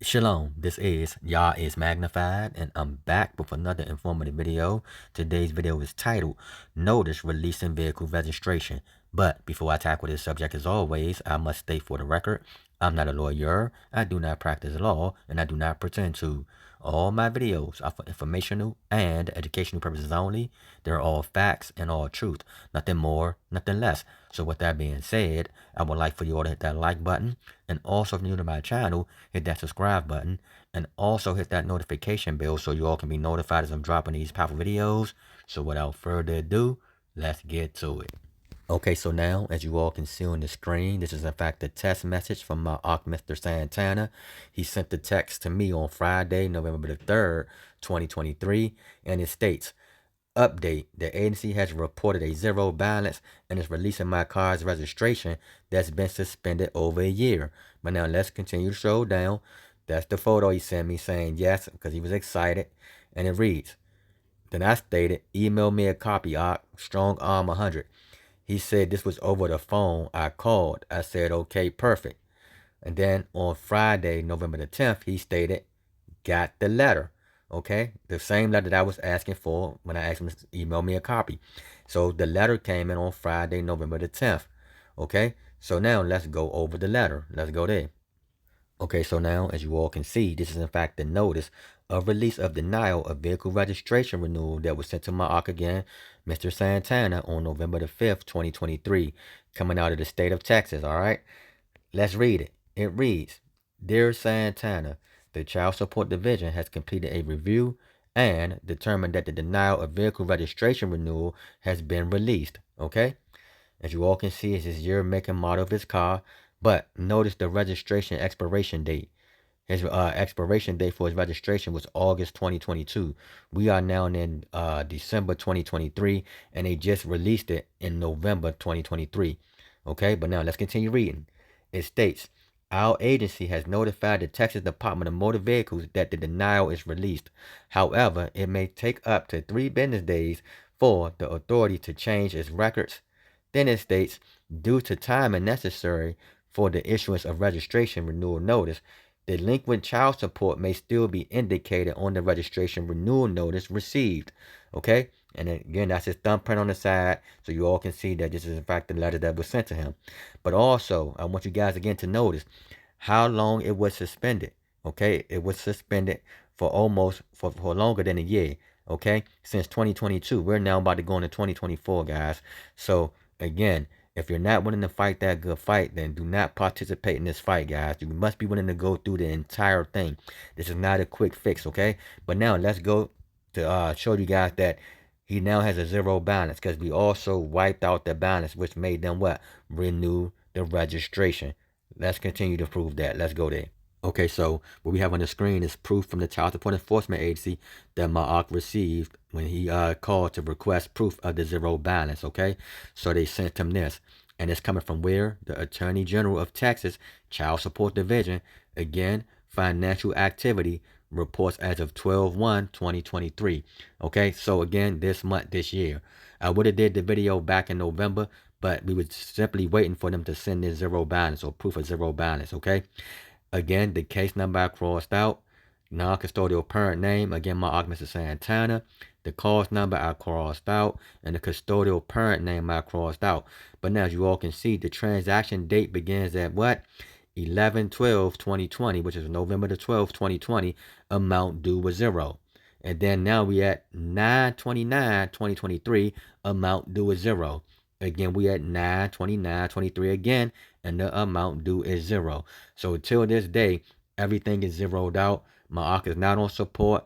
Shalom, this is Yah is Magnified, and I'm back with another informative video. Today's video is titled, Notice Releasing Vehicle Registration. But before I tackle this subject, as always, I must state for the record, I'm not a lawyer, I do not practice law, and I do not pretend to. All my videos are for informational and educational purposes only. They're all facts and all truth, nothing more, nothing less. So with that being said, I would like for you all to hit that like button, and also if you're new to my channel, hit that subscribe button, and also hit that notification bell so you all can be notified as I'm dropping these powerful videos. So without further ado, let's get to it. Okay, so now, as you all can see on the screen, this is in fact a text message from my Aunt Mr. Santana. He sent the text to me on Friday, November the 3rd, 2023, and it states, Update, the agency has reported a zero balance and is releasing my car's registration that's been suspended over a year. But now let's continue to scroll down. That's the photo he sent me saying yes, because he was excited. And it reads, then I stated, email me a copy, Strong Arm 100. He said this was over the phone. I called. I said, okay, perfect. And then on Friday, November the 10th, he stated, got the letter. Okay, the same letter that I was asking for when I asked him to email me a copy. So the letter came in on Friday, November the 10th. Okay, so now let's go over the letter. Let's go there. Okay, so now as you all can see, this is in fact the notice of release of denial of vehicle registration renewal that was sent to my ARC again, Mr. Santana, on November the 5th, 2023, coming out of the state of Texas. All right, let's read it. It reads, Dear Santana, the Child Support Division has completed a review and determined that the denial of vehicle registration renewal has been released. Okay? As you all can see, it's his year, make, and model of his car. But notice the registration expiration date. His expiration date for his registration was August 2022. We are now in December 2023, and they just released it in November 2023. Okay, but now let's continue reading. It states, our agency has notified the Texas Department of Motor Vehicles that the denial is released. However, it may take up to 3 business days for the authority to change its records. Then it states, due to time necessary for the issuance of registration renewal notice, delinquent child support may still be indicated on the registration renewal notice received. Okay? And again, that's his thumbprint on the side, so you all can see that this is in fact the letter that was sent to him. But also, I want you guys again to notice how long it was suspended. Okay? It was suspended for for longer than a year. Okay? Since 2022. We're now about to go into 2024, guys. So, again, if you're not willing to fight that good fight, then do not participate in this fight, guys. You must be willing to go through the entire thing. This is not a quick fix, okay? But now let's go to show you guys that he now has a zero balance, because we also wiped out the balance, which made them what? Renew the registration. Let's continue to prove that. Let's go there. Okay, so what we have on the screen is proof from the Child Support Enforcement Agency that Ma'ak received when he called to request proof of the zero balance, okay? So they sent him this. And it's coming from where? The Attorney General of Texas, Child Support Division, again, financial activity reports as of 12/1/2023. Okay, so again, this month, this year. I would have did the video back in November, but we were simply waiting for them to send this zero balance or proof of zero balance, okay? Again, the case number I crossed out. Non-custodial parent name, again, my argument is Santana. The cause number I crossed out. And the custodial parent name I crossed out. But now, as you all can see, the transaction date begins at what? 11/12/2020, which is November the 12th, 2020. Amount due was 0. And then now we at 9/29/2023. Amount due is 0. Again, we at 9/29/23 again, and the amount due is 0. So till this day, everything is zeroed out. Ma'ak is not on support.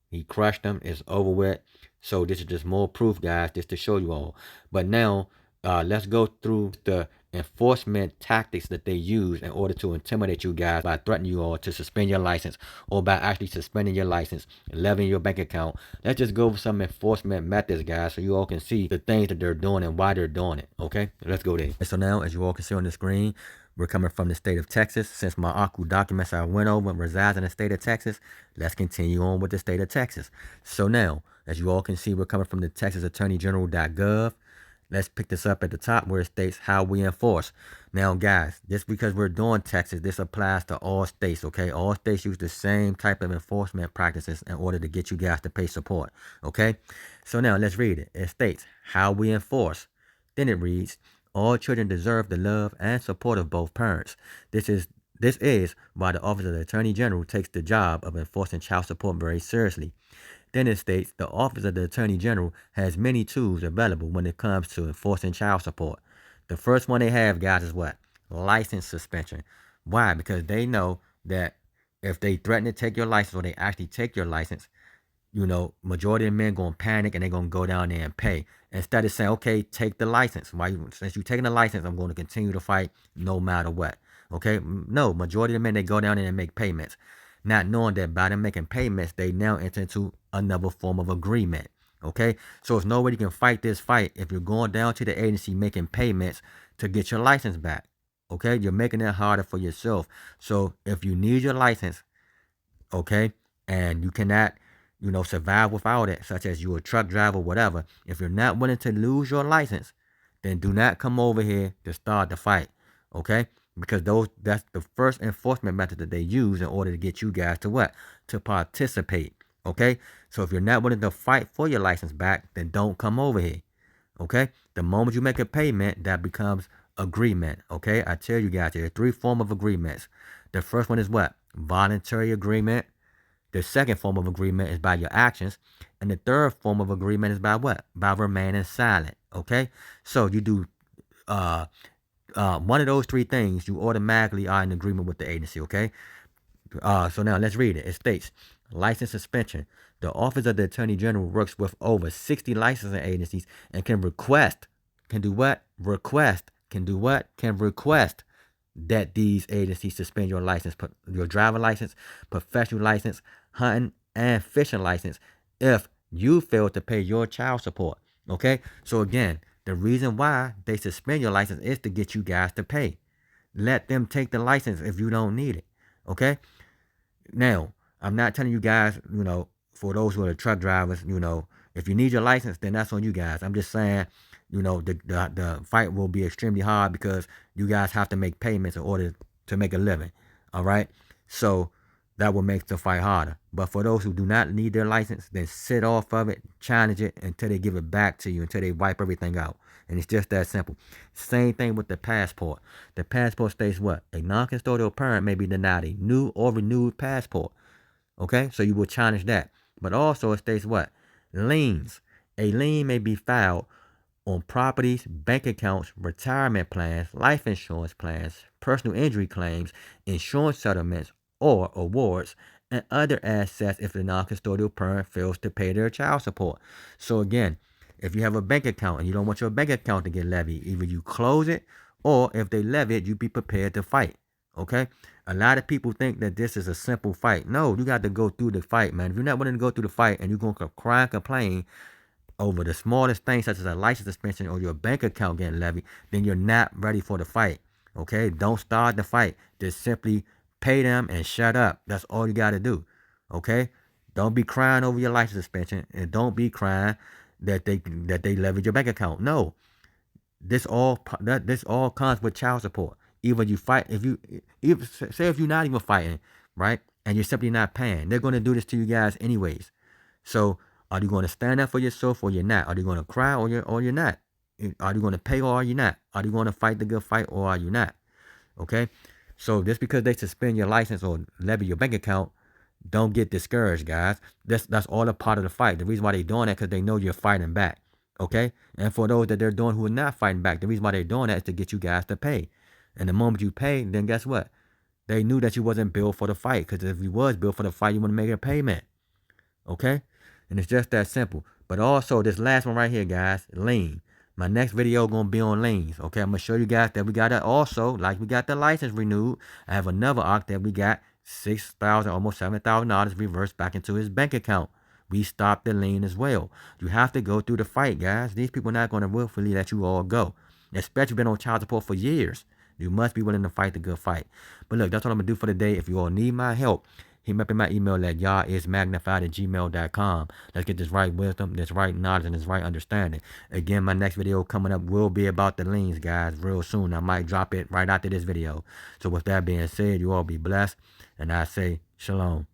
He crushed them. It's over with. So this is just more proof, guys, just to show you all. But now, let's go through the enforcement tactics that they use in order to intimidate you guys by threatening you all to suspend your license, or by actually suspending your license, levying your bank account. Let's just go over some enforcement methods, guys, so you all can see the things that they're doing and why they're doing it. Okay, let's go there. And so now, as you all can see on the screen, we're coming from the state of Texas. Since my ACU documents I went over resides in the state of Texas, let's continue on with the state of Texas. So now, as you all can see, we're coming from the Texas Attorney General.gov. let's pick this up at the top where it states how we enforce. Now, guys, just because we're doing Texas, this applies to all states, okay? All states use the same type of enforcement practices in order to get you guys to pay support, okay? So now let's read it. It states how we enforce. Then it reads, all children deserve the love and support of both parents. This is why the Office of the Attorney General takes the job of enforcing child support very seriously. Then it states the Office of the Attorney General has many tools available when it comes to enforcing child support. The first one they have, guys, is what? License suspension. Why? Because they know that if they threaten to take your license or they actually take your license, majority of men going to panic and they're going to go down there and pay. Instead of saying, okay, take the license. Since you're taking the license, I'm going to continue to fight no matter what. Okay? No, majority of the men, they go down there and make payments. Not knowing that by them making payments, they now enter into another form of agreement. Okay? So there's no way you can fight this fight if you're going down to the agency making payments to get your license back. Okay? You're making it harder for yourself. So if you need your license, okay, and you cannot survive without it, such as you're a truck driver, whatever, if you're not willing to lose your license, then do not come over here to start the fight, okay? Because that's the first enforcement method that they use in order to get you guys to what? To participate, okay? So if you're not willing to fight for your license back, then don't come over here, okay? The moment you make a payment, that becomes agreement, okay? I tell you guys, there are 3 forms of agreements. The first one is what? Voluntary agreement. The second form of agreement is by your actions. And the third form of agreement is by what? By remaining silent. Okay? So you do one of those 3 things, you automatically are in agreement with the agency. Okay? So now let's read it. It states, license suspension. The Office of the Attorney General works with over 60 licensing agencies and can request that these agencies suspend your license, your driver license, professional license, hunting and fishing license if you fail to pay your child support. Okay? So again, the reason why they suspend your license is to get you guys to pay. Let them take the license if you don't need it. Okay? Now, I'm not telling you guys, for those who are the truck drivers, if you need your license, then that's on you guys. I'm just saying, the fight will be extremely hard because you guys have to make payments in order to make a living. All right? So that will make the fight harder. But for those who do not need their license, then sit off of it, challenge it until they give it back to you, until they wipe everything out. And it's just that simple. Same thing with the passport. The passport states what? A non-custodial parent may be denied a new or renewed passport. Okay? So you will challenge that. But also it states what? Liens. A lien may be filed on properties, bank accounts, retirement plans, life insurance plans, personal injury claims, insurance settlements, or awards, and other assets if the non-custodial parent fails to pay their child support. So again, if you have a bank account and you don't want your bank account to get levied, either you close it, or if they levy it, you be prepared to fight. Okay? A lot of people think that this is a simple fight. No, you got to go through the fight, man. If you're not willing to go through the fight and you're going to cry and complain over the smallest things such as a license suspension or your bank account getting levied, then you're not ready for the fight. Okay? Don't start the fight. Just simply pay them and shut up. That's all you got to do. Okay? Don't be crying over your license suspension, and don't be crying that they levied your bank account. No. This all comes with child support. Either you fight, if you're not even fighting, right? And you're simply not paying, they're going to do this to you guys anyways. So are you going to stand up for yourself or you're not? Are you going to cry or you're not? Are you going to pay or are you not? Are you going to fight the good fight or are you not? Okay? So just because they suspend your license or levy your bank account, don't get discouraged, guys. That's all a part of the fight. The reason why they're doing that because they know you're fighting back. Okay? And for those that they're doing who are not fighting back, the reason why they're doing that is to get you guys to pay. And the moment you pay, then guess what? They knew that you wasn't built for the fight. Because if you was built for the fight, you want to make a payment. Okay? And it's just that simple. But also, this last one right here, guys, lien. My next video going to be on liens. Okay? I'm going to show you guys that we got it also. Like we got the license renewed. I have another ARC that we got $6,000, almost $7,000 reversed back into his bank account. We stopped the lien as well. You have to go through the fight, guys. These people are not going to willfully let you all go. Especially been on child support for years. You must be willing to fight the good fight. But look, that's what I'm going to do for today. If you all need my help, Hit me up in my email at yahismagnified@gmail.com. Let's get this right wisdom, this right knowledge, and this right understanding. Again, my next video coming up will be about the liens, guys, real soon. I might drop it right after this video. So with that being said, you all be blessed. And I say shalom.